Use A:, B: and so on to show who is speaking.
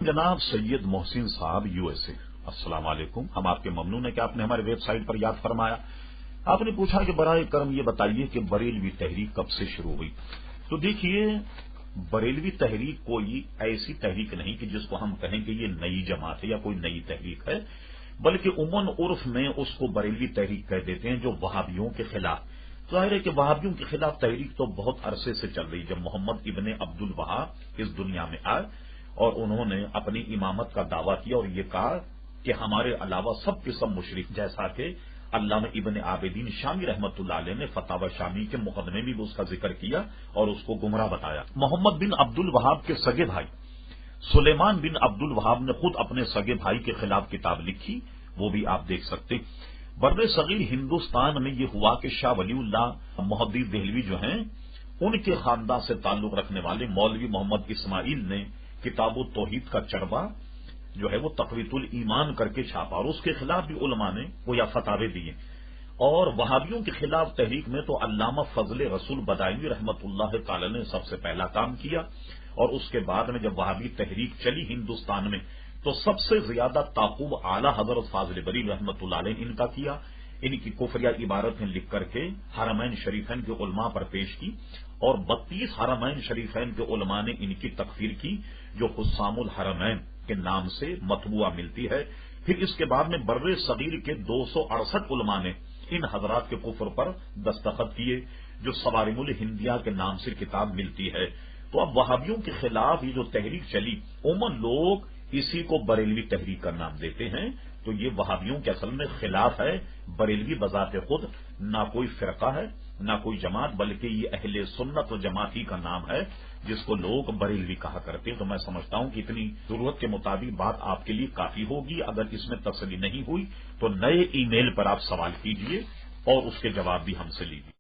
A: جناب سید محسن صاحب USA، السلام علیکم۔ ہم آپ کے ممنون ہیں کہ آپ نے ہمارے ویب سائٹ پر یاد فرمایا۔ آپ نے پوچھا کہ برائے کرم یہ بتائیے کہ بریلوی تحریک کب سے شروع ہوئی؟ تو دیکھیے، بریلوی تحریک کوئی ایسی تحریک نہیں کہ جس کو ہم کہیں کہ یہ نئی جماعت ہے یا کوئی نئی تحریک ہے، بلکہ عموماً عرف میں اس کو بریلوی تحریک کہہ دیتے ہیں، جو وہابیوں کے خلاف۔ ظاہر ہے کہ وہابیوں کے خلاف تحریک تو بہت عرصے سے چل رہی، جب محمد ابن عبد الوہاب اس دنیا میں آئے اور انہوں نے اپنی امامت کا دعویٰ کیا اور یہ کہا کہ ہمارے علاوہ سب کے سب مشرک، جیسا کہ علامہ ابن عابدین شامی رحمۃ اللہ علیہ نے فتاوی شامی کے مقدمے میں بھی اس کا ذکر کیا اور اس کو گمراہ بتایا۔ محمد بن عبد الوہاب کے سگے بھائی سلیمان بن عبد الوہاب نے خود اپنے سگے بھائی کے خلاف کتاب لکھی، وہ بھی آپ دیکھ سکتے۔ بر صغیر ہندوستان میں یہ ہوا کہ شاہ ولی اللہ محدث دہلوی جو ہیں، ان کے خاندان سے تعلق رکھنے والے مولوی محمد اسماعیل نے کتاب و توحید کا چربا جو ہے وہ تقویت الایمان کر کے چھاپا، اور اس کے خلاف بھی علماء نے گویا فتاوے دیے۔ اور وہابیوں کے خلاف تحریک میں تو علامہ فضل رسول بدائمی رحمت اللہ تعالی نے سب سے پہلا کام کیا، اور اس کے بعد میں جب وہابی تحریک چلی ہندوستان میں تو سب سے زیادہ تعاقب اعلی حضرت فاضل بری رحمت اللہ علیہ نے ان کا کیا۔ ان کی کفریہ عبارتیں لکھ کر کے حرمین شریفین کے علماء پر پیش کی، اور 32 حرمین شریفین کے علماء نے ان کی تکفیر کی، جو حسام الحرمین کے نام سے مطبوعہ ملتی ہے۔ پھر اس کے بعد میں بر صغیر کے 268 علماء نے ان حضرات کے کفر پر دستخط کیے، جو صوارم الہندیہ کے نام سے کتاب ملتی ہے۔ تو اب وہابیوں کے خلاف یہ جو تحریک چلی، عموماً لوگ اسی کو بریلوی تحریک کا نام دیتے ہیں، تو یہ وہابیوں کے اصل میں خلاف ہے۔ بریلوی بذات خود نہ کوئی فرقہ ہے نہ کوئی جماعت، بلکہ یہ اہل سنت و جماعت ہی کا نام ہے، جس کو لوگ بریلوی کہا کرتے ہیں۔ تو میں سمجھتا ہوں کہ اتنی ضرورت کے مطابق بات آپ کے لیے کافی ہوگی۔ اگر اس میں تسلی نہیں ہوئی تو نئے ای میل پر آپ سوال کیجئے اور اس کے جواب بھی ہم سے لیجیے۔